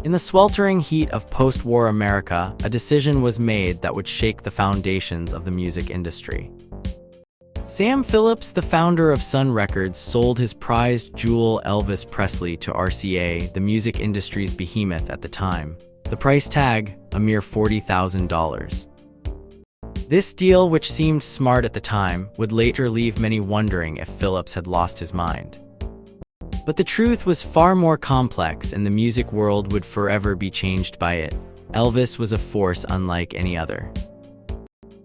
In the sweltering heat of post-war America, a decision was made that would shake the foundations of the music industry. Sam Phillips, the founder of Sun Records, sold his prized jewel Elvis Presley to RCA, the music industry's behemoth at the time. The price tag, a mere $40,000. This deal, which seemed smart at the time, would later leave many wondering if Phillips had lost his mind. But the truth was far more complex, and the music world would forever be changed by it. Elvis was a force unlike any other.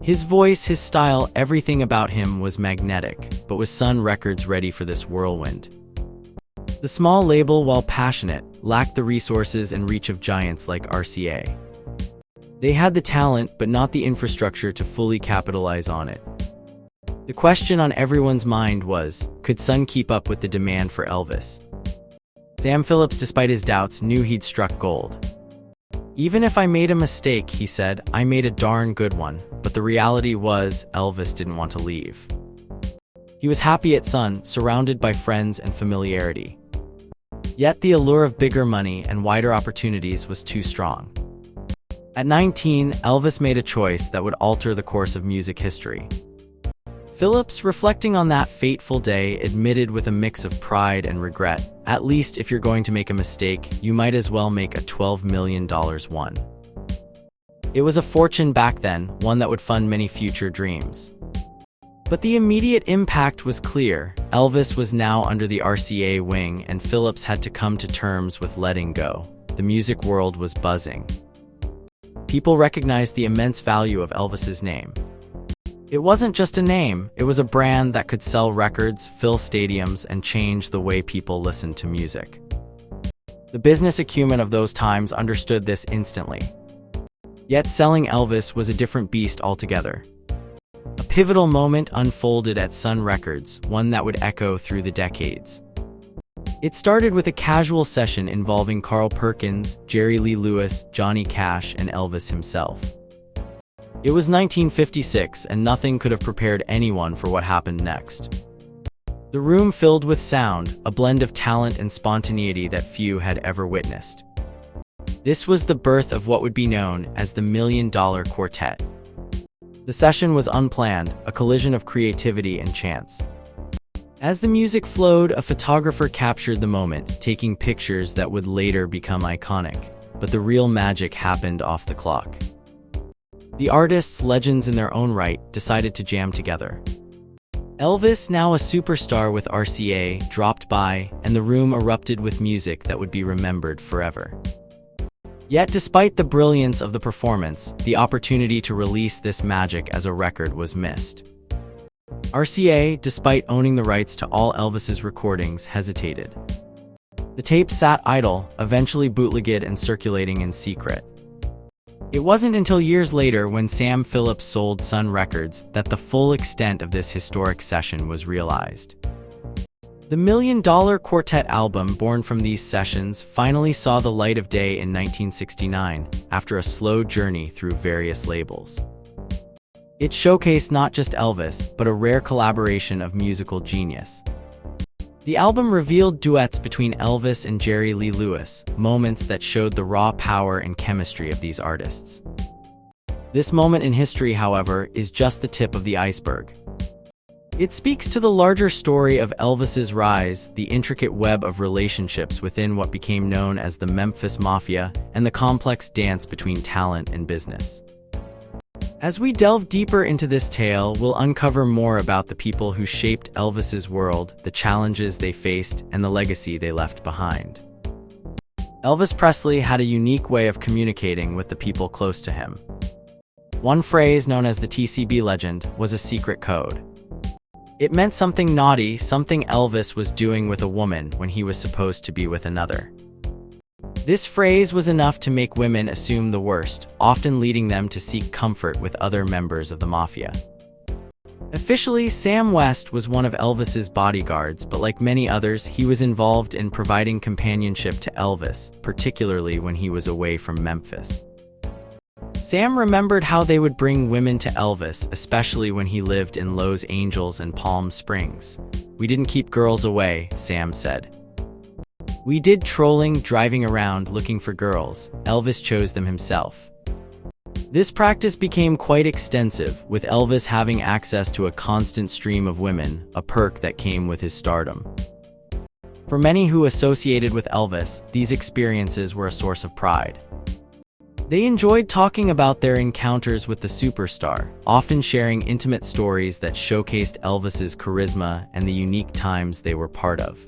His voice, his style, everything about him was magnetic, but was Sun Records ready for this whirlwind? The small label, while passionate, lacked the resources and reach of giants like RCA. They had the talent, but not the infrastructure to fully capitalize on it. The question on everyone's mind was, could Sun keep up with the demand for Elvis? Sam Phillips, despite his doubts, knew he'd struck gold. "Even if I made a mistake," he said, "I made a darn good one." But the reality was, Elvis didn't want to leave. He was happy at Sun, surrounded by friends and familiarity. Yet the allure of bigger money and wider opportunities was too strong. At 19, Elvis made a choice that would alter the course of music history. Phillips, reflecting on that fateful day, admitted with a mix of pride and regret, "At least if you're going to make a mistake, you might as well make a $12 million one." It was a fortune back then, one that would fund many future dreams. But the immediate impact was clear. Elvis was now under the RCA wing, and Phillips had to come to terms with letting go. The music world was buzzing. People recognized the immense value of Elvis's name. It wasn't just a name, it was a brand that could sell records, fill stadiums, and change the way people listened to music. The business acumen of those times understood this instantly. Yet selling Elvis was a different beast altogether. A pivotal moment unfolded at Sun Records, one that would echo through the decades. It started with a casual session involving Carl Perkins, Jerry Lee Lewis, Johnny Cash, and Elvis himself. It was 1956, and nothing could have prepared anyone for what happened next. The room filled with sound, a blend of talent and spontaneity that few had ever witnessed. This was the birth of what would be known as the Million Dollar Quartet. The session was unplanned, a collision of creativity and chance. As the music flowed, a photographer captured the moment, taking pictures that would later become iconic. But the real magic happened off the clock. The artists, legends in their own right, decided to jam together. Elvis, now a superstar with RCA, dropped by, and the room erupted with music that would be remembered forever. Yet despite the brilliance of the performance, the opportunity to release this magic as a record was missed. RCA, despite owning the rights to all Elvis's recordings, hesitated. The tape sat idle, eventually bootlegged and circulating in secret. It wasn't until years later, when Sam Phillips sold Sun Records, that the full extent of this historic session was realized. The Million Dollar Quartet album, born from these sessions, finally saw the light of day in 1969, after a slow journey through various labels. It showcased not just Elvis, but a rare collaboration of musical genius. The album revealed duets between Elvis and Jerry Lee Lewis, moments that showed the raw power and chemistry of these artists. This moment in history, however, is just the tip of the iceberg. It speaks to the larger story of Elvis's rise, the intricate web of relationships within what became known as the Memphis Mafia, and the complex dance between talent and business. As we delve deeper into this tale, we'll uncover more about the people who shaped Elvis's world, the challenges they faced, and the legacy they left behind. Elvis Presley had a unique way of communicating with the people close to him. One phrase, known as the TCB legend, was a secret code. It meant something naughty, something Elvis was doing with a woman when he was supposed to be with another. This phrase was enough to make women assume the worst, often leading them to seek comfort with other members of the mafia. Officially, Sam West was one of Elvis's bodyguards, but like many others, he was involved in providing companionship to Elvis, particularly when he was away from Memphis. Sam remembered how they would bring women to Elvis, especially when he lived in Los Angeles and Palm Springs. "We didn't keep girls away," Sam said. "We did trolling, driving around looking for girls. Elvis chose them himself." This practice became quite extensive, with Elvis having access to a constant stream of women, a perk that came with his stardom. For many who associated with Elvis, these experiences were a source of pride. They enjoyed talking about their encounters with the superstar, often sharing intimate stories that showcased Elvis's charisma and the unique times they were part of.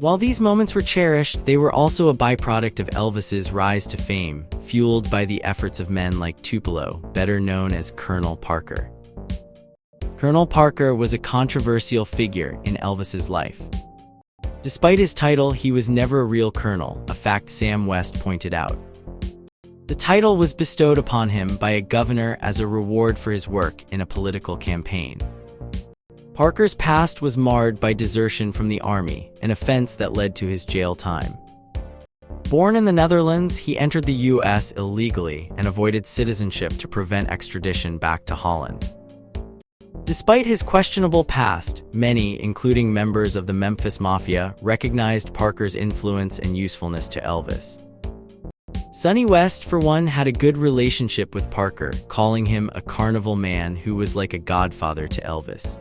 While these moments were cherished, they were also a byproduct of Elvis's rise to fame, fueled by the efforts of men like Tupelo, better known as Colonel Parker. Colonel Parker was a controversial figure in Elvis's life. Despite his title, he was never a real colonel, a fact Sam West pointed out. The title was bestowed upon him by a governor as a reward for his work in a political campaign. Parker's past was marred by desertion from the army, an offense that led to his jail time. Born in the Netherlands, he entered the U.S. illegally and avoided citizenship to prevent extradition back to Holland. Despite his questionable past, many, including members of the Memphis Mafia, recognized Parker's influence and usefulness to Elvis. Sonny West, for one, had a good relationship with Parker, calling him a carnival man who was like a godfather to Elvis.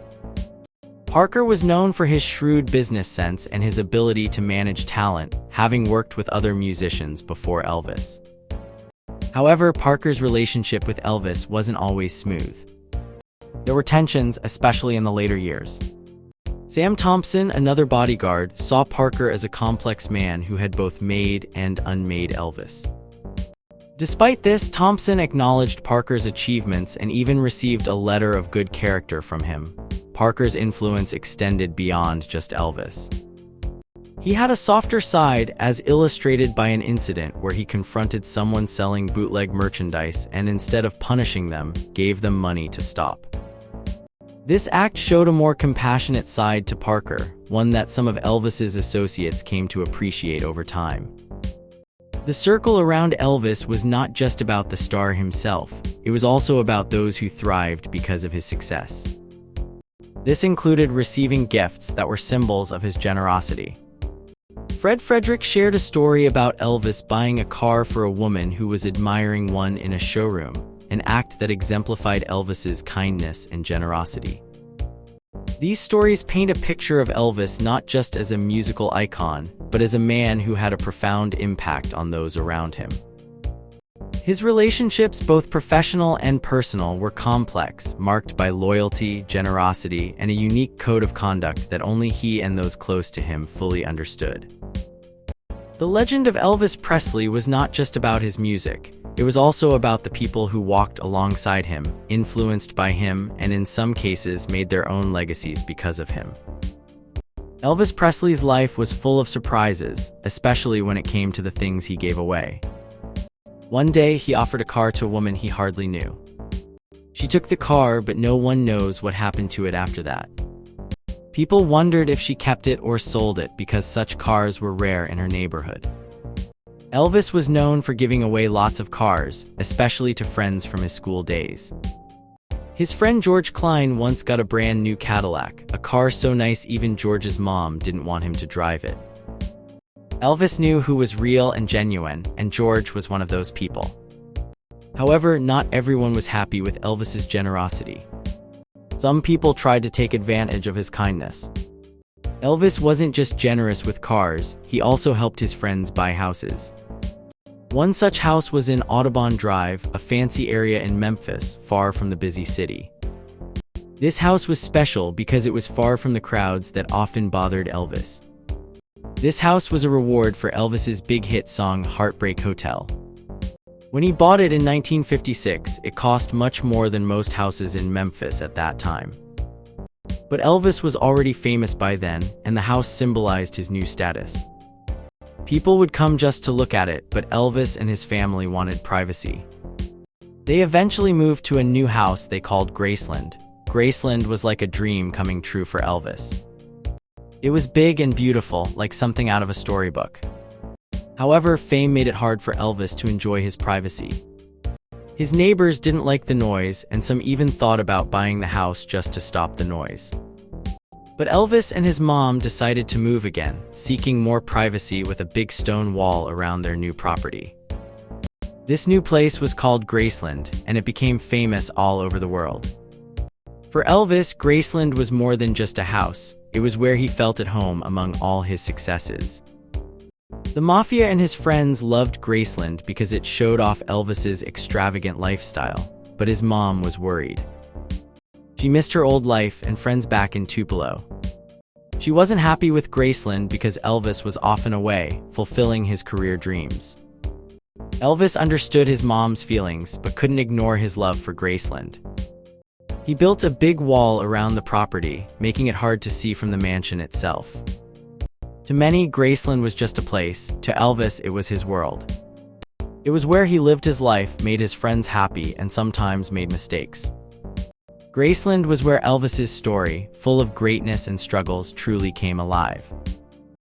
Parker was known for his shrewd business sense and his ability to manage talent, having worked with other musicians before Elvis. However, Parker's relationship with Elvis wasn't always smooth. There were tensions, especially in the later years. Sam Thompson, another bodyguard, saw Parker as a complex man who had both made and unmade Elvis. Despite this, Thompson acknowledged Parker's achievements and even received a letter of good character from him. Parker's influence extended beyond just Elvis. He had a softer side, as illustrated by an incident where he confronted someone selling bootleg merchandise and, instead of punishing them, gave them money to stop. This act showed a more compassionate side to Parker, one that some of Elvis's associates came to appreciate over time. The circle around Elvis was not just about the star himself, it was also about those who thrived because of his success. This included receiving gifts that were symbols of his generosity. Fred Frederick shared a story about Elvis buying a car for a woman who was admiring one in a showroom, an act that exemplified Elvis's kindness and generosity. These stories paint a picture of Elvis not just as a musical icon, but as a man who had a profound impact on those around him. His relationships, both professional and personal, were complex, marked by loyalty, generosity, and a unique code of conduct that only he and those close to him fully understood. The legend of Elvis Presley was not just about his music. It was also about the people who walked alongside him, influenced by him, and in some cases made their own legacies because of him. Elvis Presley's life was full of surprises, especially when it came to the things he gave away. One day, he offered a car to a woman he hardly knew. She took the car, but no one knows what happened to it after that. People wondered if she kept it or sold it because such cars were rare in her neighborhood. Elvis was known for giving away lots of cars, especially to friends from his school days. His friend George Klein once got a brand new Cadillac, a car so nice even George's mom didn't want him to drive it. Elvis knew who was real and genuine, and George was one of those people. However, not everyone was happy with Elvis's generosity. Some people tried to take advantage of his kindness. Elvis wasn't just generous with cars, he also helped his friends buy houses. One such house was in Audubon Drive, a fancy area in Memphis, far from the busy city. This house was special because it was far from the crowds that often bothered Elvis. This house was a reward for Elvis's big hit song Heartbreak Hotel. When he bought it in 1956, it cost much more than most houses in Memphis at that time. But Elvis was already famous by then, and the house symbolized his new status. People would come just to look at it, but Elvis and his family wanted privacy. They eventually moved to a new house they called Graceland. Graceland was like a dream coming true for Elvis. It was big and beautiful, like something out of a storybook. However, fame made it hard for Elvis to enjoy his privacy. His neighbors didn't like the noise, and some even thought about buying the house just to stop the noise. But Elvis and his mom decided to move again, seeking more privacy with a big stone wall around their new property. This new place was called Graceland, and it became famous all over the world. For Elvis, Graceland was more than just a house. It was where he felt at home among all his successes. The Mafia and his friends loved Graceland because it showed off Elvis's extravagant lifestyle, but his mom was worried. She missed her old life and friends back in Tupelo. She wasn't happy with Graceland because Elvis was often away, fulfilling his career dreams. Elvis understood his mom's feelings but couldn't ignore his love for Graceland. He built a big wall around the property, making it hard to see from the mansion itself. To many, Graceland was just a place. To Elvis, it was his world. It was where he lived his life, made his friends happy, and sometimes made mistakes. Graceland was where Elvis's story, full of greatness and struggles, truly came alive.